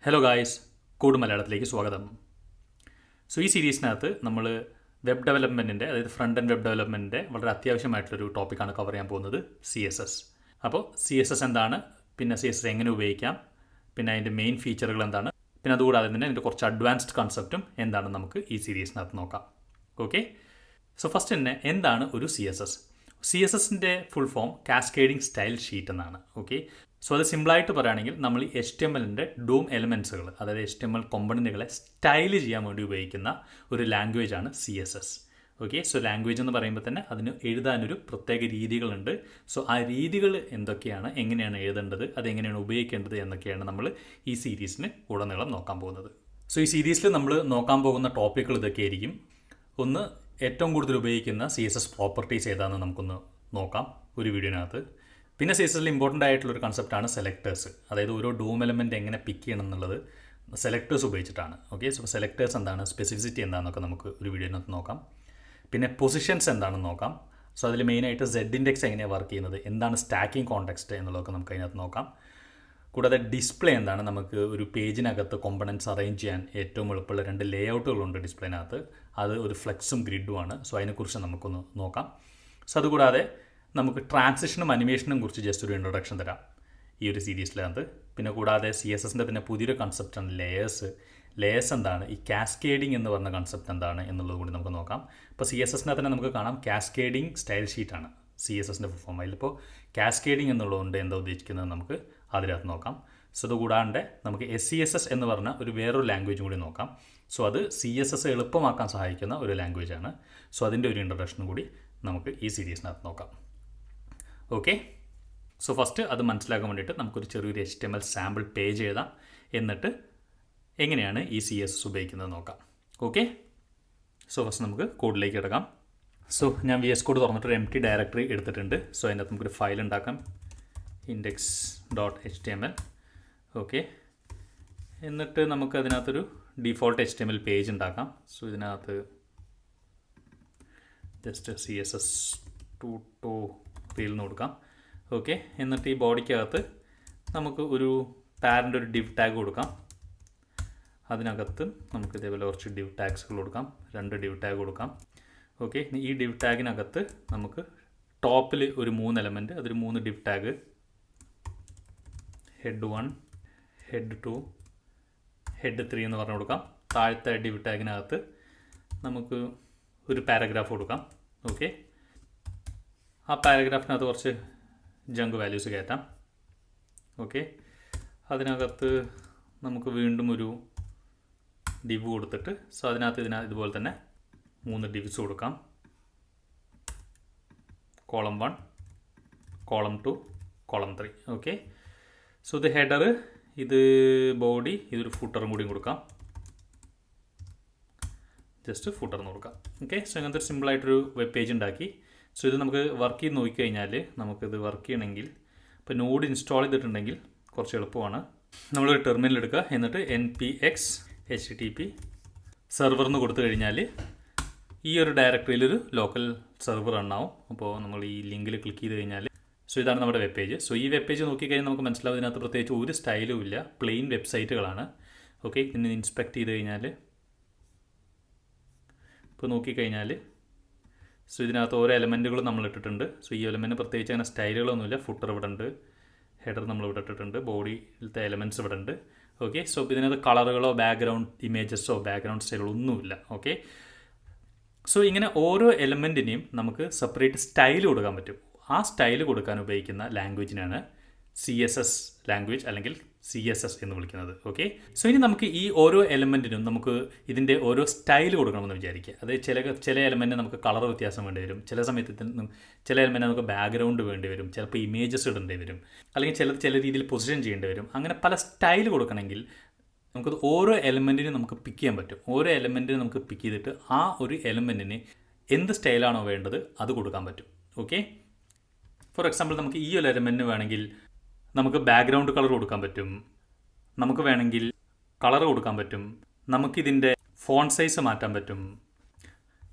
Hello guys, codemalayalam സ്വാഗതം. So ഈ സീരീസിനകത്ത് നമ്മൾ വെബ് ഡെവലപ്മെൻറ്റിൻ്റെ, അതായത് ഫ്രണ്ട് ആൻഡ് വെബ് ഡെവലപ്മെൻറ്റിൻ്റെ വളരെ അത്യാവശ്യമായിട്ടുള്ളൊരു ടോപ്പിക്കാണ് കവർ ചെയ്യാൻ പോകുന്നത്, CSS. അപ്പോൾ CSS എന്താണ്, പിന്നെ CSS എങ്ങനെ ഉപയോഗിക്കാം, പിന്നെ അതിൻ്റെ മെയിൻ ഫീച്ചറുകൾ എന്താണ്, പിന്നെ അതുകൂടാതെ തന്നെ അതിൻ്റെ കുറച്ച് അഡ്വാൻസ്ഡ് കൺസെപ്റ്റും എന്താണെന്ന് നമുക്ക് ഈ സീരീസിനകത്ത് നോക്കാം. ഓക്കെ, സോ ഫസ്റ്റ് തന്നെ എന്താണ് ഒരു CSS? CSSൻ്റെ full form cascading style sheet എന്നാണ്. ഓക്കെ, സോ അത് സിമ്പിളായിട്ട് പറയുകയാണെങ്കിൽ നമ്മൾ ഈ HTMLൻ്റെ ഡൂം എലമെൻറ്റ്സുകൾ, അതായത് HTML കോമ്പണൻറ്റുകളെ സ്റ്റൈൽ ചെയ്യാൻ വേണ്ടി ഉപയോഗിക്കുന്ന ഒരു ലാംഗ്വേജ് ആണ് CSS. ഓക്കെ, സോ ലാംഗ്വേജ് എന്ന് പറയുമ്പോൾ തന്നെ അതിന് എഴുതാനൊരു പ്രത്യേക രീതികളുണ്ട്. സോ ആ രീതികൾ എന്തൊക്കെയാണ്, എങ്ങനെയാണ് എഴുതേണ്ടത്, അതെങ്ങനെയാണ് ഉപയോഗിക്കേണ്ടത് എന്നൊക്കെയാണ് നമ്മൾ ഈ സീരീസിന് ഉടനീളം നോക്കാൻ പോകുന്നത്. സോ ഈ സീരീസിൽ നമ്മൾ നോക്കാൻ പോകുന്ന ടോപ്പിക്കുകൾ ഇതൊക്കെയായിരിക്കും. ഒന്ന്, ഏറ്റവും കൂടുതൽ ഉപയോഗിക്കുന്ന CSS പ്രോപ്പർട്ടീസ് ഏതാണെന്ന് നമുക്കൊന്ന് നോക്കാം ഒരു വീഡിയോനകത്ത്. പിന്നെ CSSൽ ഇമ്പോർട്ടൻ്റ് ആയിട്ടുള്ളൊരു കൺസെപ്റ്റാണ് സെലക്ടേഴ്സ്, അതായത് ഓരോ ഡൂം എലമെൻറ്റ് എങ്ങനെ പിക്ക് ചെയ്യണം എന്നുള്ളത് സെലക്ടേഴ്സ് ഉപയോഗിച്ചിട്ടാണ്. ഓക്കെ, സോ സെലക്ടേഴ്സ് എന്താണ്, സ്പെസിഫിസിറ്റി എന്താണെന്നൊക്കെ നമുക്ക് ഒരു വീഡിയോനകത്ത് നോക്കാം. പിന്നെ പൊസിഷൻസ് എന്താണെന്ന് നോക്കാം. സോ അതിൽ മെയിനായിട്ട് Z ഇൻഡെക്സ് എങ്ങനെയാണ് വർക്ക് ചെയ്യുന്നത്, എന്താണ് സ്റ്റാക്കിംഗ് കോണ്ടെക്സ്റ്റ് എന്നുള്ളതൊക്കെ നമുക്ക് അതിനകത്ത് നോക്കാം. കൂടാതെ ഡിസ്പ്ലേ എന്താണ്, നമുക്ക് ഒരു പേജിനകത്ത് കോമ്പണൻറ്റ്സ് അറേഞ്ച് ചെയ്യാൻ ഏറ്റവും എളുപ്പമുള്ള 2 ലേഔട്ടുകളുണ്ട് ഡിസ്പ്ലേനകത്ത്. അത് ഒരു ഫ്ലെക്സും ഗ്രിഡുമാണ്. സോ അതിനെക്കുറിച്ച് നമുക്കൊന്ന് നോക്കാം. സോ അതുകൂടാതെ നമുക്ക് ട്രാൻസിഷനും അനിമേഷനും കുറിച്ച് ജസ്റ്റ് ഒരു ഇൻട്രൊഡക്ഷൻ തരാം ഈ ഒരു സീരീസിനകത്ത്. പിന്നെ കൂടാതെ CSSൻ്റെ തന്നെ പുതിയൊരു കൺസെപ്റ്റാണ് ലേയേഴ്സ്. ലേയേഴ്സ് എന്താണ്, ഈ കാസ്കേഡിംഗ് എന്ന് പറഞ്ഞ കൺസെപ്റ്റ് എന്താണ് എന്നുള്ളത് കൂടി നമുക്ക് നോക്കാം. ഇപ്പോൾ CSSനെ തന്നെ നമുക്ക് കാണാം കാസ്കേഡിംഗ് സ്റ്റൈൽ ഷീറ്റാണ് CSSൻ്റെ ഫുൾ ഫോം. അതിലിപ്പോൾ കാസ്കേഡിംഗ് എന്നുള്ളതുകൊണ്ട് എന്താ ഉദ്ദേശിക്കുന്നത് നമുക്ക് അതിനകത്ത് നോക്കാം. സോ അത് കൂടാണ്ട് നമുക്ക് SCSS എന്ന് പറഞ്ഞ ഒരു വേറൊരു ലാംഗ്വേജും കൂടി നോക്കാം. സോ അത് CSS എളുപ്പമാക്കാൻ സഹായിക്കുന്ന ഒരു ലാംഗ്വേജാണ്. സോ അതിൻ്റെ ഒരു ഇൻട്രൊഡക്ഷനും കൂടി നമുക്ക് ഈ സീരീസിനകത്ത് നോക്കാം. ഓക്കെ, സോ ഫസ്റ്റ് അത് മനസ്സിലാക്കാൻ വേണ്ടിയിട്ട് നമുക്കൊരു ചെറിയൊരു HTML സാമ്പിൾ പേജ് എഴുതാം. എന്നിട്ട് എങ്ങനെയാണ് ഈ CSS ഉപയോഗിക്കുന്നത് നോക്കാം. ഓക്കെ, സോ ഫസ്റ്റ് നമുക്ക് കോഡിലേക്ക് കിടക്കാം. സോ ഞാൻ VS കോഡ് തുറന്നിട്ടൊരു empty ഡയറക്ടറി എടുത്തിട്ടുണ്ട്. സോ അതിനകത്ത് നമുക്കൊരു ഫയൽ ഉണ്ടാക്കാം, index.html. ഓക്കെ, എന്നിട്ട് നമുക്ക് അതിനകത്തൊരു ഡിഫോൾട്ട് HTML പേജ് ഉണ്ടാക്കാം. സോ ഇതിനകത്ത് ജസ്റ്റ് CSS റീൽ കൊടുക്കാം. ഓക്കെ, എന്നിട്ട് ഈ ബോഡിക്കകത്ത് നമുക്ക് ഒരു പാരൻ്റ് ഒരു div ടാഗ് കൊടുക്കാം. അതിനകത്ത് നമുക്ക് ഇതേപോലെ കുറച്ച് div ടാഗ്സുകൾ കൊടുക്കാം, 2 div ടാഗ് കൊടുക്കാം. ഓക്കെ, ഈ div ടാഗിനകത്ത് നമുക്ക് ടോപ്പിൽ ഒരു 3 എലമെൻറ്റ്, അതൊരു 3 div tag, head 1, head 2, head 3 എന്ന് പറഞ്ഞു കൊടുക്കാം. താഴത്തെ div ടാഗിനകത്ത് നമുക്ക് ഒരു പാരഗ്രാഫ് കൊടുക്കാം. ഓക്കെ, ആ പാരഗ്രാഫിനകത്ത് കുറച്ച് ജങ്ക് വാല്യൂസ് കയറ്റാം. ഓക്കെ, അതിനകത്ത് നമുക്ക് വീണ്ടും ഒരു div കൊടുത്തിട്ട്, സോ അതിനകത്ത് ഇതുപോലെ തന്നെ 3 divs കൊടുക്കാം. Column 1, column 2, column 3. Okay, so ഇത് ഹെഡർ, ഇത് ബോഡി, ഇതൊരു ഫൂട്ടറും കൂടി കൊടുക്കാം. ജസ്റ്റ് ഫൂട്ടറിന് കൊടുക്കാം. ഓക്കെ, സോ ഇങ്ങനത്തെ ഒരു സിമ്പിളായിട്ടൊരു വെബ് പേജ് ഉണ്ടാക്കി. സോ ഇത് നമുക്ക് വർക്ക് ചെയ്ത് നോക്കിക്കഴിഞ്ഞാൽ നമുക്കിത് വർക്ക് ചെയ്യണമെങ്കിൽ, ഇപ്പോൾ നോഡ് ഇൻസ്റ്റാൾ ചെയ്തിട്ടുണ്ടെങ്കിൽ കുറച്ച് എളുപ്പമാണ്. നമ്മളൊരു ടെർമിനൽ എടുക്കുക, എന്നിട്ട് npx http സെർവർ എന്ന് കൊടുത്തു കഴിഞ്ഞാൽ ഈ ഒരു ഡയറക്ടറിയിലൊരു ലോക്കൽ സെർവർ ഉണ്ടാവും. അപ്പോൾ നമ്മൾ ഈ ലിങ്കിൽ ക്ലിക്ക് ചെയ്ത് കഴിഞ്ഞാൽ, സോ ഇതാണ് നമ്മുടെ വെബ് പേജ്. സോ ഈ വെബ് പേജ് നോക്കിക്കഴിഞ്ഞാൽ നമുക്ക് മനസ്സിലാവും ഇതിനകത്ത് പ്രത്യേകിച്ച് ഒരു സ്റ്റൈലും ഇല്ല, പ്ലെയിൻ വെബ്സൈറ്റുകളാണ്. ഓക്കെ, ഇന്ന് ഇൻസ്പെക്ട് ചെയ്ത് കഴിഞ്ഞാൽ, ഇപ്പോൾ നോക്കിക്കഴിഞ്ഞാൽ, സോ ഇതിനകത്ത് ഓരോ എലമെൻറ്റുകളും നമ്മൾ ഇട്ടിട്ടുണ്ട്. സോ ഈ എലമെൻറ്റ് പ്രത്യേകിച്ച് അങ്ങനെ സ്റ്റൈലുകളൊന്നുമില്ല. ഫുട്ടർ ഇവിടെ ഉണ്ട്, ഹെഡർ നമ്മൾ ഇവിടെ ഇട്ടിട്ടുണ്ട്, ബോഡിയിലത്തെ എലമെൻറ്റ്സ് ഇവിടെ ഉണ്ട്. ഓക്കെ, സോ ഇതിനകത്ത് കളറുകളോ ബാക്ക്ഗ്രൗണ്ട് ഇമേജസോ ബാക്ക്ഗ്രൗണ്ട് സ്റ്റൈലുകളോ ഒന്നുമില്ല. ഓക്കെ, സോ ഇങ്ങനെ ഓരോ എലമെൻറ്റിനെയും നമുക്ക് സെപ്പറേറ്റ് സ്റ്റൈൽ കൊടുക്കാൻ പറ്റും. ആ സ്റ്റൈൽ കൊടുക്കാൻ ഉപയോഗിക്കുന്ന ലാംഗ്വേജിനാണ് CSS ലാംഗ്വേജ് അല്ലെങ്കിൽ CSS എന്ന് വിളിക്കുന്നത്. ഓക്കെ, സോ ഇനി നമുക്ക് ഈ ഓരോ എലമെൻറ്റിനും നമുക്ക് ഇതിൻ്റെ ഓരോ സ്റ്റൈൽ കൊടുക്കണമെന്ന് വിചാരിക്കുക. അതായത് ചില എലമെൻറ്റിന് നമുക്ക് കളർ വ്യത്യാസം വേണ്ടി വരും, ചില സമയത്ത് ചില എലമെൻറ്റ് നമുക്ക് ബാക്ക്ഗ്രൗണ്ട് വേണ്ടി വരും, ചിലപ്പോൾ ഇമേജസ് ഇടേണ്ടി വരും, അല്ലെങ്കിൽ ചില രീതിയിൽ പൊസിഷൻ ചെയ്യേണ്ടി വരും. അങ്ങനെ പല സ്റ്റൈൽ കൊടുക്കണമെങ്കിൽ നമുക്കത് ഓരോ എലമെൻറ്റിനും നമുക്ക് പിക്ക് ചെയ്യാൻ പറ്റും. ഓരോ എലമെൻറ്റിനും നമുക്ക് പിക്ക് ചെയ്തിട്ട് ആ ഒരു എലമെൻറ്റിന് എന്ത് സ്റ്റൈലാണോ വേണ്ടത് അത് കൊടുക്കാൻ പറ്റും. ഓക്കെ, ഫോർ എക്സാമ്പിൾ നമുക്ക് ഈ ഒരു എലമെൻറ്റിന് വേണമെങ്കിൽ നമുക്ക് ബാക്ക്ഗ്രൗണ്ട് കളർ കൊടുക്കാൻ പറ്റും, നമുക്ക് വേണമെങ്കിൽ കളർ കൊടുക്കാൻ പറ്റും, നമുക്കിതിൻ്റെ ഫോണ്ട് സൈസ് മാറ്റാൻ പറ്റും,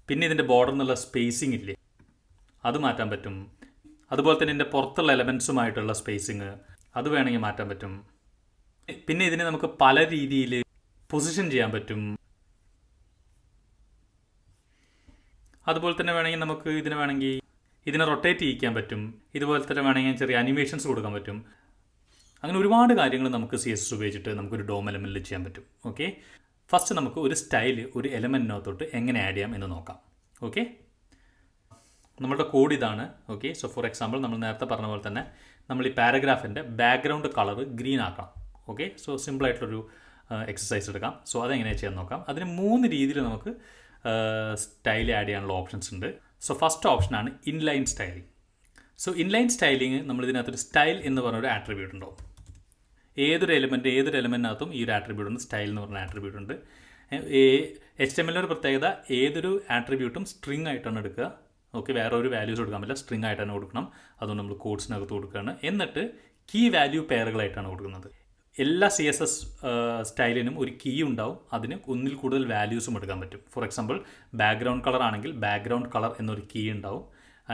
പിന്നെ ഇതിൻ്റെ ബോർഡർ എന്നുള്ള സ്പേസിങ് ഇല്ലേ അത് മാറ്റാൻ പറ്റും, അതുപോലെ തന്നെ ഇതിൻ്റെ പുറത്തുള്ള എലമെൻറ്റ്സുമായിട്ടുള്ള സ്പേസിങ് അത് വേണമെങ്കിൽ മാറ്റാൻ പറ്റും. പിന്നെ ഇതിനെ നമുക്ക് പല രീതിയിൽ പൊസിഷൻ ചെയ്യാൻ പറ്റും. അതുപോലെ തന്നെ വേണമെങ്കിൽ നമുക്ക് ഇതിനെ റൊട്ടേറ്റ് ചെയ്യിക്കാൻ പറ്റും. ഇതുപോലെ തന്നെ വേണമെങ്കിൽ ചെറിയ അനിമേഷൻസ് കൊടുക്കാൻ പറ്റും. അങ്ങനെ ഒരുപാട് കാര്യങ്ങൾ നമുക്ക് CSS ഉപയോഗിച്ചിട്ട് നമുക്കൊരു ഡോം എലമെൻറ്റിൽ ചെയ്യാൻ പറ്റും. ഓക്കെ, ഫസ്റ്റ് നമുക്ക് ഒരു സ്റ്റൈല് ഒരു എലമെൻറ്റിനകത്തോട്ട് എങ്ങനെ ആഡ് ചെയ്യാം എന്ന് നോക്കാം. ഓക്കെ, നമ്മളുടെ കോഡ് ഇതാണ്. ഓക്കെ, സോ ഫോർ എക്സാമ്പിൾ നമ്മൾ നേരത്തെ പറഞ്ഞ പോലെ തന്നെ നമ്മൾ ഈ പാരഗ്രാഫിൻ്റെ ബാക്ക്ഗ്രൗണ്ട് കളർ ഗ്രീൻ ആക്കണം. ഓക്കെ, സോ സിമ്പിളായിട്ടുള്ളൊരു എക്സസൈസ് എടുക്കാം. സോ അതെങ്ങനെയാണ് ചെയ്യാൻ നോക്കാം. അതിന് 3 രീതിയിൽ നമുക്ക് സ്റ്റൈൽ ആഡ് ചെയ്യാനുള്ള ഓപ്ഷൻസ് ഉണ്ട്. സോ ഫസ്റ്റ് ഓപ്ഷനാണ് inline styling. So inline styling നമ്മൾ ഇതിനകത്തൊരു സ്റ്റൈൽ എന്ന് പറഞ്ഞൊരു ആട്രിബ്യൂട്ട് ഉണ്ടാവും. ഏതൊരു എലമെൻറ്റിനകത്തും ഈ ഒരു ആട്രിബ്യൂട്ട് ഉണ്ട്. സ്റ്റൈൽ എന്ന് പറഞ്ഞ ആട്രിബ്യൂട്ട് ഉണ്ട്. HTML ഒരു പ്രത്യേകത, ഏതൊരു ആട്രിബ്യൂട്ടും സ്ട്രിങ് ആയിട്ടാണ് എടുക്കുക. ഓക്കെ, വേറെ ഒരു വാല്യൂസ് കൊടുക്കാൻ പറ്റില്ല, സ്ട്രിങ് ആയിട്ടാണ് കൊടുക്കണം. അതുകൊണ്ട് നമ്മൾ കോഡ്സിനകത്ത് കൊടുക്കുകയാണ്. എന്നിട്ട് കീ വാല്യൂ പെയറുകളായിട്ടാണ് കൊടുക്കുന്നത്. എല്ലാ CSS സ്റ്റൈലിനും ഒരു കീ ഉണ്ടാവും. അതിന് ഒന്നിൽ കൂടുതൽ വാല്യൂസും എടുക്കാൻ പറ്റും. ഫോർ എക്സാമ്പിൾ ബാക്ക്ഗ്രൗണ്ട് കളർ ആണെങ്കിൽ ബാക്ക്ഗ്രൗണ്ട് കളർ എന്നൊരു കീ ഉണ്ടാവും.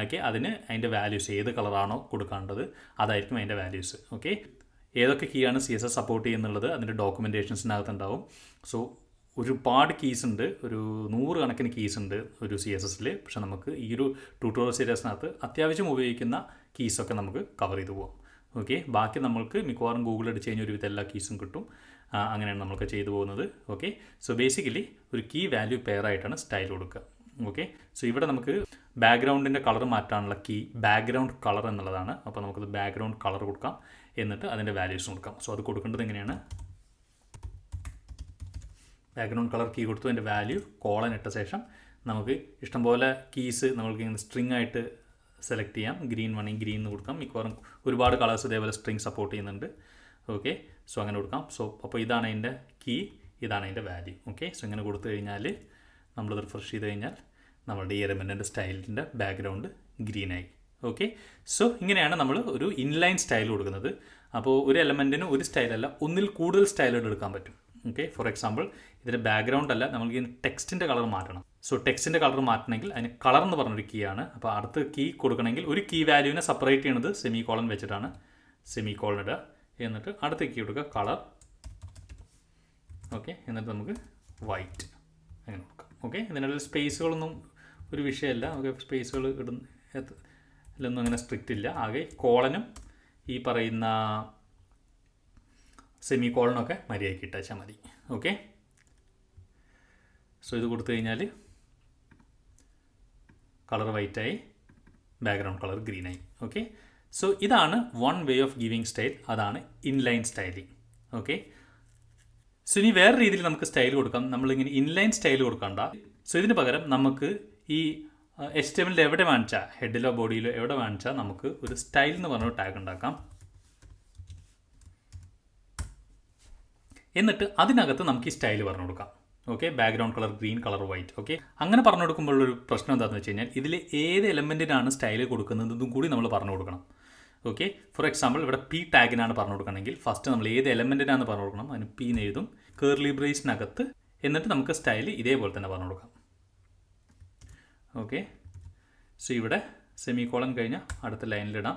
ഓക്കെ, അതിന് അതിൻ്റെ വാല്യൂസ് ഏത് കളറാണോ കൊടുക്കേണ്ടത് അതായിരിക്കും അതിൻ്റെ വാല്യൂസ്. ഓക്കെ, ഏതൊക്കെ കീ ആണ് CSS സപ്പോർട്ട് ചെയ്യുന്നുള്ളത് അതിൻ്റെ ഡോക്യുമെൻറ്റേഷൻസിനകത്ത് ഉണ്ടാവും. സോ ഒരുപാട് കീസ് ഉണ്ട്, ഒരു 100 കണക്കിന് കീസ് ഉണ്ട് ഒരു CSSൽ. പക്ഷെ നമുക്ക് ഈ ഒരു ട്യൂട്ടോറിയൽ സീരീസിനകത്ത് അത്യാവശ്യം ഉപയോഗിക്കുന്ന കീസൊക്കെ നമുക്ക് കവർ ചെയ്തു പോകാം. ഓക്കെ, ബാക്കി നമ്മൾക്ക് മിക്കവാറും ഗൂഗിൾ അടിച്ച് കഴിഞ്ഞാൽ ഒരുവിധ എല്ലാ കീസും കിട്ടും. അങ്ങനെയാണ് നമുക്ക് ചെയ്തു പോകുന്നത്. ഓക്കെ, സോ ബേസിക്കലി ഒരു കീ വാല്യൂ പെയറായിട്ടാണ് സ്റ്റൈൽ കൊടുക്കുക. ഓക്കെ, സോ ഇവിടെ നമുക്ക് ബാക്ക്ഗ്രൗണ്ടിൻ്റെ കളർ മാറ്റാനുള്ള കീ ബാക്ക്ഗ്രൗണ്ട് കളർ എന്നുള്ളതാണ്. അപ്പോൾ നമുക്കത് ബാക്ക്ഗ്രൗണ്ട് കളർ കൊടുക്കാം. എന്നിട്ട് അതിൻ്റെ വാല്യൂസ് കൊടുക്കാം. സോ അത് കൊടുക്കേണ്ടത് എങ്ങനെയാണ്, ബാക്ക്ഗ്രൗണ്ട് കളർ കീ കൊടുത്തു, അതിൻ്റെ വാല്യൂ കോളൻ ഇട്ട ശേഷം നമുക്ക് ഇഷ്ടംപോലെ കീസ് നമ്മൾക്ക് ഇങ്ങനെ സ്ട്രിങ് ആയിട്ട് സെലക്ട് ചെയ്യാം. ഗ്രീൻ വേണമെങ്കിൽ ഗ്രീൻ എന്ന് കൊടുക്കാം. മിക്കവാറും ഒരുപാട് കളേഴ്സ് ഇതേപോലെ സ്ട്രിങ് സപ്പോർട്ട് ചെയ്യുന്നുണ്ട്. ഓക്കെ, സോ അങ്ങനെ കൊടുക്കാം. സോ അപ്പോൾ ഇതാണ് അതിൻ്റെ കീ, ഇതാണ് അതിൻ്റെ വാല്യൂ. ഓക്കെ, സോ ഇങ്ങനെ കൊടുത്തു കഴിഞ്ഞാൽ നമ്മളത് റിഫ്രഷ് ചെയ്ത് കഴിഞ്ഞാൽ നമ്മുടെ ഈ എലമെൻറ്റിൻ്റെ സ്റ്റൈലിൻ്റെ ബാക്ക്ഗ്രൗണ്ട് ഗ്രീനായി. ഓക്കെ, സോ ഇങ്ങനെയാണ് നമ്മൾ ഒരു ഇൻലൈൻ സ്റ്റൈൽ കൊടുക്കുന്നത്. അപ്പോൾ ഒരു എലമെൻറ്റിന് ഒരു സ്റ്റൈലല്ല, ഒന്നിൽ കൂടുതൽ സ്റ്റൈലുകൾ എടുക്കാൻ പറ്റും. ഓക്കെ, ഫോർ എക്സാമ്പിൾ ഇതിൻ്റെ ബാക്ക്ഗ്രൗണ്ട് അല്ല, നമ്മൾക്ക് ടെക്സ്റ്റിൻ്റെ കളർ മാറ്റണം. സോ ടെക്സ്റ്റിൻ്റെ കളർ മാറ്റണമെങ്കിൽ അതിന് കളർ എന്ന് പറഞ്ഞൊരു കീ ആണ്. അപ്പോൾ അടുത്ത കീ കൊടുക്കണമെങ്കിൽ ഒരു കീ വാല്യൂവിനെ സെപ്പറേറ്റ് ചെയ്യുന്നത് സെമി കോളൻ വെച്ചിട്ടാണ്. സെമി കോളൻ ഇടുക, എന്നിട്ട് അടുത്ത കീ കൊടുക്കുക കളർ. ഓക്കെ, എന്നിട്ട് നമുക്ക് വൈറ്റ് അങ്ങനെ കൊടുക്കാം. ഓക്കെ, ഇതിനിടയിൽ സ്പേസുകളൊന്നും ഒരു വിഷയമല്ല. നമുക്ക് സ്പേസുകൾ ഇതിലൊന്നും അങ്ങനെ സ്ട്രിക്റ്റ് ഇല്ല. ആകെ കോളനും ഈ പറയുന്ന സെമി കോളനൊക്കെ മര്യാദയ്ക്ക് ഇട്ടാച്ചാൽ മതി. ഓക്കെ, സോ ഇത് കൊടുത്തു കഴിഞ്ഞാൽ കളർ വൈറ്റായി, ബാക്ക്ഗ്രൗണ്ട് കളർ ഗ്രീനായി. ഓക്കെ, സോ ഇതാണ് one way of giving style, അതാണ് ഇൻലൈൻ സ്റ്റൈലിംഗ്. ഓക്കെ, സോ ഇനി വേറെ രീതിയിൽ നമുക്ക് സ്റ്റൈൽ കൊടുക്കാം. നമ്മളിങ്ങനെ ഇൻലൈൻ സ്റ്റൈൽ കൊടുക്കണ്ട. സോ ഇതിന് പകരം നമുക്ക് ഈ HTML എവിടെ വാങ്ങിച്ചാൽ, ഹെഡിലോ ബോഡിയിലോ എവിടെ വാങ്ങിച്ചാൽ നമുക്ക് ഒരു സ്റ്റൈൽ എന്ന് പറഞ്ഞൊരു ടാഗ് ഉണ്ടാക്കാം. എന്നിട്ട് അതിനകത്ത് നമുക്ക് ഈ സ്റ്റൈൽ പറഞ്ഞു കൊടുക്കാം. Okay, background colour green, colour white. Okay, അങ്ങനെ പറഞ്ഞു കൊടുക്കുമ്പോഴൊരു പ്രശ്നം എന്താണെന്ന് വെച്ച് കഴിഞ്ഞാൽ ഇതിൽ ഏത് എലമെൻറ്റിനാണ് സ്റ്റൈൽ കൊടുക്കുന്നതും കൂടി നമ്മൾ പറഞ്ഞു കൊടുക്കണം. ഓക്കെ, ഫോർ എക്സാമ്പിൾ ഇവിടെ P ടാഗിനാണ് പറഞ്ഞു കൊടുക്കണമെങ്കിൽ ഫസ്റ്റ് നമ്മൾ ഏത് എലമെൻറ്റിനാണ് പറഞ്ഞു കൊടുക്കണം. അതിന് P എന്ന് എഴുതും, കേർലി ബ്രേസിനകത്ത്. എന്നിട്ട് നമുക്ക് സ്റ്റൈൽ ഇതേപോലെ തന്നെ പറഞ്ഞു കൊടുക്കാം. ഓക്കെ, സോ ഇവിടെ സെമി കോളൻ കഴിഞ്ഞാൽ അടുത്ത ലൈനിലിടാം.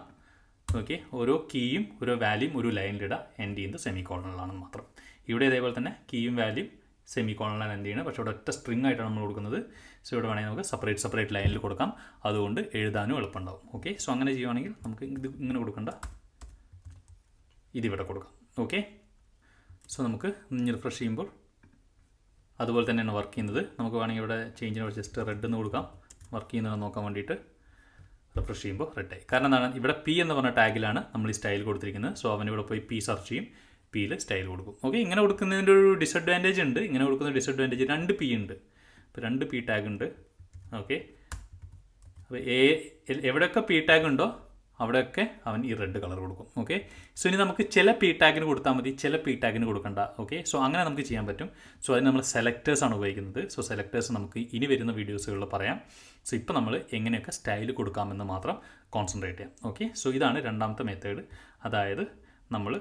ഓക്കെ, ഓരോ കീയും ഓരോ വാല്യൂം ഒരു ലൈനിലിടാം. എൻഡ് ചെയ്യുന്നത് സെമി കോളനിലാണ് മാത്രം. ഇവിടെ ഇതേപോലെ തന്നെ കീയും വാല്യൂം സെമി കോളനിലാണ് എൻഡ് ചെയ്യുന്നത്. പക്ഷേ ഇവിടെ ഒറ്റ സ്ട്രിങ് ആയിട്ടാണ് നമ്മൾ കൊടുക്കുന്നത്. സോ ഇവിടെ വേണമെങ്കിൽ നമുക്ക് സെപ്പറേറ്റ് ലൈനിൽ കൊടുക്കാം. അതുകൊണ്ട് എഴുതാനും എളുപ്പമുണ്ടാവും. ഓക്കെ, സോ അങ്ങനെ ചെയ്യുവാണെങ്കിൽ നമുക്ക് ഇത് ഇങ്ങനെ കൊടുക്കണ്ട, ഇതിവിടെ കൊടുക്കാം. ഓക്കെ, സോ നമുക്ക് റിഫ്രഷ് ചെയ്യുമ്പോൾ അതുപോലെ തന്നെയാണ് വർക്ക് ചെയ്യുന്നത്. നമുക്ക് വേണമെങ്കിൽ ഇവിടെ ചേഞ്ചിന് ജസ്റ്റ് റെഡ് എന്ന് കൊടുക്കാം. വർക്ക് ചെയ്യുന്നതെന്ന് നോക്കാൻ വേണ്ടിയിട്ട് റിഫ്രഷ് ചെയ്യുമ്പോൾ റെഡായി. കാരണം എന്താണ്, ഇവിടെ P എന്ന് പറഞ്ഞ ടാഗിലാണ് നമ്മൾ ഈ സ്റ്റൈൽ കൊടുത്തിരിക്കുന്നത്. സോ അവനിവിടെ പോയി P സെർച്ച് ചെയ്യും, Pയിൽ സ്റ്റൈൽ കൊടുക്കും. ഓക്കെ, ഇങ്ങനെ കൊടുക്കുന്നതിൻ്റെ ഒരു ഡിസഡ്വാൻറ്റേജ് ഉണ്ട്. ഇങ്ങനെ കൊടുക്കുന്ന ഡിസഡ്വാൻറ്റേജ് 2 P ഉണ്ട്. ഇപ്പോൾ 2 P ടാഗ് ഉണ്ട്. ഓക്കെ, അപ്പോൾ എവിടെയൊക്കെ P ടാഗ് ഉണ്ടോ അവിടെയൊക്കെ അവൻ ഈ റെഡ് കളർ കൊടുക്കും. ഓക്കെ, സോ ഇനി നമുക്ക് ചില P ടാഗിന് കൊടുത്താൽ മതി, ചില P ടാഗിന് കൊടുക്കണ്ട. ഓക്കെ, സോ അങ്ങനെ നമുക്ക് ചെയ്യാൻ പറ്റും. സോ അതിന് നമ്മൾ സെലക്ടേഴ്സാണ് ഉപയോഗിക്കുന്നത്. സോ സെലക്ടേഴ്സ് നമുക്ക് ഇനി വരുന്ന വീഡിയോസുകളിൽ പറയാം. സോ ഇപ്പോൾ നമ്മൾ എങ്ങനെയൊക്കെ സ്റ്റൈൽ കൊടുക്കാമെന്ന് മാത്രം കോൺസെൻട്രേറ്റ് ചെയ്യാം. ഓക്കെ, സോ ഇതാണ് രണ്ടാമത്തെ മെത്തേഡ്. അതായത് നമ്മൾ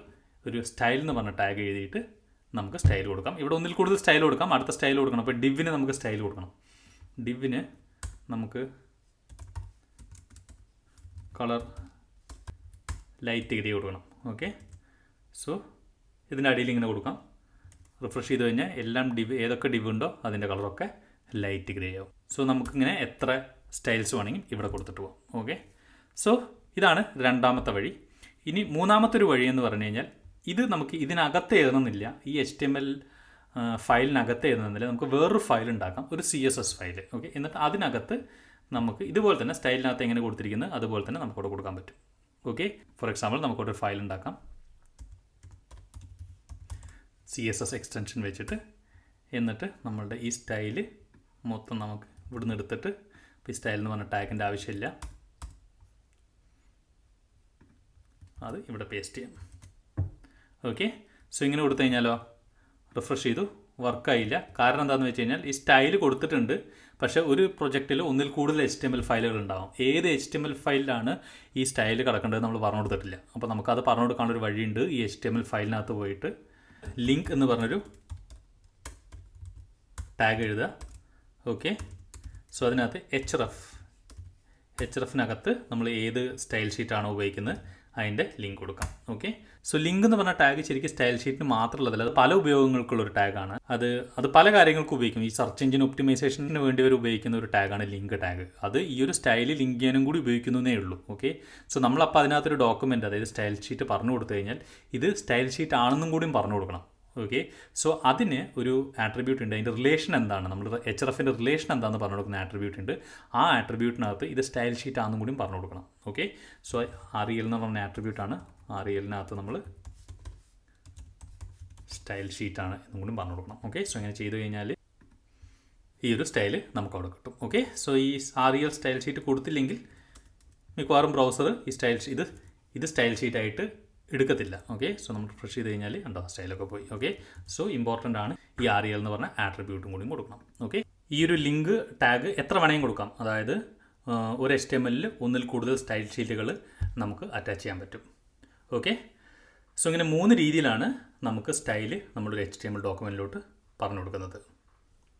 ഒരു സ്റ്റൈൽ എന്ന് പറഞ്ഞ ടാഗ് എഴുതിയിട്ട് നമുക്ക് സ്റ്റൈൽ കൊടുക്കാം. ഇവിടെ ഒന്നിൽ കൂടുതൽ സ്റ്റൈൽ കൊടുക്കാം. അടുത്ത സ്റ്റൈൽ കൊടുക്കണം. അപ്പോൾ ഡിവിന് നമുക്ക് സ്റ്റൈൽ കൊടുക്കണം. ഡിവിന് നമുക്ക് കളർ ലൈറ്റ് ഗ്രേ കൊടുക്കണം. ഓക്കെ, സോ ഇതിൻ്റെ അടിയിൽ ഇങ്ങനെ കൊടുക്കാം. റിഫ്രഷ് ചെയ്ത് കഴിഞ്ഞാൽ എല്ലാം ഏതൊക്കെ ഡിവ് ഉണ്ടോ അതിൻ്റെ കളറൊക്കെ ലൈറ്റ് ഗ്രേ ആവും. സോ നമുക്കിങ്ങനെ എത്ര സ്റ്റൈൽസ് വേണമെങ്കിൽ ഇവിടെ കൊടുത്തിട്ട് പോകാം. ഓക്കെ, സോ ഇതാണ് രണ്ടാമത്തെ വഴി. ഇനി മൂന്നാമത്തെ ഒരു വഴി എന്ന് പറഞ്ഞു കഴിഞ്ഞാൽ ഇത് നമുക്ക് ഇതിനകത്ത് എഴുതണമെന്നില്ല, ഈ HTML ഫയലിനകത്ത് എഴുതണമെന്നില്ല. നമുക്ക് വേറൊരു ഫയൽ ഉണ്ടാക്കാം, ഒരു CSS ഫയൽ. ഓക്കെ, എന്നിട്ട് അതിനകത്ത് നമുക്ക് ഇതുപോലെ തന്നെ സ്റ്റൈലിനകത്ത് എങ്ങനെ കൊടുത്തിരിക്കുന്നത് അതുപോലെ തന്നെ നമുക്കവിടെ കൊടുക്കാൻ പറ്റും. ഓക്കെ, ഫോർ എക്സാമ്പിൾ നമുക്കവിടെ ഒരു ഫയൽ ഉണ്ടാക്കാം, CSS എക്സ്റ്റൻഷൻ വെച്ചിട്ട്. എന്നിട്ട് നമ്മളുടെ ഈ സ്റ്റൈല് മൊത്തം നമുക്ക് ഇവിടുന്ന് എടുത്തിട്ട്, ഇപ്പോൾ ഈ സ്റ്റൈൽ എന്ന് പറഞ്ഞ ടാഗിൻ്റെ ആവശ്യമില്ല, അത് ഇവിടെ പേസ്റ്റ് ചെയ്യാം. ഓക്കെ, സോ ഇങ്ങനെ കൊടുത്തു കഴിഞ്ഞാലോ റിഫ്രഷ് ചെയ്തു, വർക്കായില്ല. കാരണം എന്താണെന്ന് വെച്ച് കഴിഞ്ഞാൽ ഈ സ്റ്റൈൽ കൊടുത്തിട്ടുണ്ട്, പക്ഷേ ഒരു പ്രൊജക്റ്റിൽ ഒന്നിൽ കൂടുതൽ HTML ഫയലുകൾ ഉണ്ടാകും. ഏത് HTML ഫയലിലാണ് ഈ സ്റ്റൈൽ കിടക്കേണ്ടത് നമ്മൾ പറഞ്ഞു കൊടുത്തിട്ടില്ല. അപ്പോൾ നമുക്കത് പറഞ്ഞു കൊടുക്കാനുള്ളൊരു വഴിയുണ്ട്. ഈ HTML ഫയലിനകത്ത് പോയിട്ട് ലിങ്ക് എന്ന് പറഞ്ഞൊരു ടാഗ് എഴുതുക. ഓക്കെ, സോ അതിനകത്ത് hrefനകത്ത് നമ്മൾ ഏത് സ്റ്റൈൽ ഷീറ്റാണോ ഉപയോഗിക്കുന്നത് അതിൻ്റെ ലിങ്ക് കൊടുക്കാം. ഓക്കെ, സോ ലിങ്ക് എന്ന് പറഞ്ഞ ടാഗ് ശരിക്കും സ്റ്റൈൽ ഷീറ്റിന് മാത്രമുള്ളതല്ല, അത് പല ഉപയോഗങ്ങൾക്കുള്ളൊരു ടാഗാണ്. അത് പല കാര്യങ്ങൾക്കും ഉപയോഗിക്കും. ഈ സെർച്ച് എഞ്ചിൻ ഒപ്റ്റിമൈസേഷന് വേണ്ടി അവർ ഉപയോഗിക്കുന്ന ഒരു ടാഗാണ് ലിങ്ക് ടാഗ്. അത് ഈ ഒരു സ്റ്റൈൽ ലിങ്ക് ചെയ്യാനും കൂടി ഉപയോഗിക്കുന്നതേ ഉള്ളൂ. ഓക്കെ, സോ നമ്മളപ്പോൾ അതിനകത്തൊരു ഡോക്യുമെൻ്റ്, അതായത് സ്റ്റൈൽ ഷീറ്റ് പറഞ്ഞു കൊടുത്തു കഴിഞ്ഞാൽ ഇത് സ്റ്റൈൽ ഷീറ്റ് ആണെന്നും കൂടിയും പറഞ്ഞു കൊടുക്കണം. ഓക്കെ, സോ അതിന് ഒരു ആട്രിബ്യൂട്ട് ഉണ്ട്. അതിൻ്റെ റിലേഷൻ എന്താണ്, നമ്മൾ hrefൻ്റെ റിലേഷൻ എന്താണെന്ന് പറഞ്ഞു കൊടുക്കുന്ന ആട്രിബ്യൂട്ട് ഉണ്ട്. ആ ആട്രിബ്യൂട്ടിനകത്ത് ഇത് സ്റ്റൈൽ ഷീറ്റ് ആണെന്നും കൂടിയും പറഞ്ഞു കൊടുക്കണം. ഓക്കെ, സോ REL എന്ന് പറഞ്ഞ ആട്രിബ്യൂട്ടാണ്. RELനകത്ത് നമ്മൾ സ്റ്റൈൽ ഷീറ്റാണ് എന്നും കൂടി പറഞ്ഞു കൊടുക്കണം. ഓക്കെ, സോ ഇങ്ങനെ ചെയ്ത് കഴിഞ്ഞാൽ ഈ ഒരു സ്റ്റൈല് നമുക്ക് അവിടെ കിട്ടും. ഓക്കെ, സോ ഈ REL സ്റ്റൈൽ ഷീറ്റ് കൊടുത്തില്ലെങ്കിൽ മിക്കവാറും ബ്രൗസർ ഈ ഇത് സ്റ്റൈൽ ഷീറ്റായിട്ട് എടുക്കത്തില്ല. ഓക്കെ, സോ നമ്മൾ റിഫ്രഷ് ചെയ്ത് കഴിഞ്ഞാൽ ഉണ്ടോ സ്റ്റൈലൊക്കെ പോയി. ഓക്കെ, സോ ഇമ്പോർട്ടൻ്റ് ആണ് ഈ REL എന്ന് പറഞ്ഞ ആട്രിബ്യൂട്ടും കൂടി കൊടുക്കണം. ഓക്കെ, ഈ ഒരു ലിങ്ക് ടാഗ് എത്ര വേണമെങ്കിലും കൊടുക്കാം. അതായത് ഒരു HTML ഒന്നിൽ കൂടുതൽ സ്റ്റൈൽ ഷീറ്റുകൾ നമുക്ക് അറ്റാച്ച് ചെയ്യാൻ പറ്റും. ഓക്കെ, സോ ഇങ്ങനെ 3 രീതിയിലാണ് നമുക്ക് സ്റ്റൈല് നമ്മളൊരു HTML ഡോക്യുമെൻറ്റിലോട്ട് പറഞ്ഞു കൊടുക്കുന്നത്.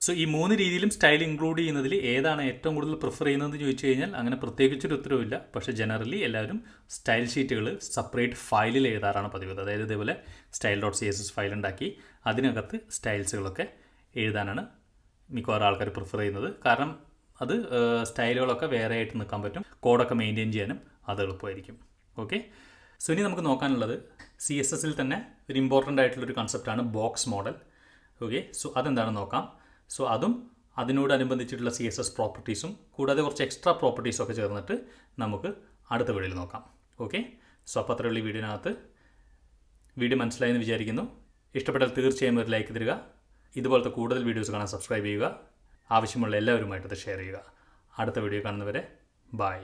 സോ ഈ 3 രീതിയിലും സ്റ്റൈൽ ഇൻക്ലൂഡ് ചെയ്യുന്നതിൽ ഏതാണ് ഏറ്റവും കൂടുതൽ പ്രിഫർ ചെയ്യുന്നതെന്ന് ചോദിച്ചു കഴിഞ്ഞാൽ അങ്ങനെ പ്രത്യേകിച്ചൊരു ഉത്തരവില്ല. പക്ഷേ ജനറലി എല്ലാവരും സ്റ്റൈൽ ഷീറ്റുകൾ സെപ്പറേറ്റ് ഫയലിൽ എഴുതാറാണ് പതിവ്. അതായത് ഇതേപോലെ style.css ഫയൽ ഉണ്ടാക്കി അതിനകത്ത് സ്റ്റൈൽസുകളൊക്കെ എഴുതാനാണ് മിക്കവാറും ആൾക്കാർ പ്രിഫർ ചെയ്യുന്നത്. കാരണം അത് സ്റ്റൈലുകളൊക്കെ വേറെ ആയിട്ട് നിൽക്കാൻ പറ്റും, കോഡൊക്കെ മെയിൻറ്റെയിൻ ചെയ്യാനും അത് എളുപ്പമായിരിക്കും. ഓക്കെ, സോ ഇനി നമുക്ക് നോക്കാനുള്ളത് CSSൽ തന്നെ ഒരു ഇമ്പോർട്ടൻ്റ് ആയിട്ടുള്ളൊരു കൺസെപ്റ്റാണ് ബോക്സ് മോഡൽ. ഓക്കെ, സോ അതെന്താണെന്ന് നോക്കാം. സോ അതും അതിനോടനുബന്ധിച്ചിട്ടുള്ള CSS പ്രോപ്പർട്ടീസും കൂടാതെ കുറച്ച് എക്സ്ട്രാ പ്രോപ്പർട്ടീസും ഒക്കെ ചേർന്നിട്ട് നമുക്ക് അടുത്ത വീഡിയോയിൽ നോക്കാം. ഓക്കെ, സോ അപ്പോൾ അത്രയുള്ള ഈ വീഡിയോ മനസ്സിലായെന്ന് വിചാരിക്കുന്നു. ഇഷ്ടപ്പെട്ടാൽ തീർച്ചയായും ഒരു ലൈക്ക് തരിക. ഇതുപോലത്തെ കൂടുതൽ വീഡിയോസ് കാണാൻ സബ്സ്ക്രൈബ് ചെയ്യുക. ആവശ്യമുള്ള എല്ലാവരുമായിട്ട് അത് ഷെയർ ചെയ്യുക. അടുത്ത വീഡിയോ കാണുന്നവരെ ബൈ.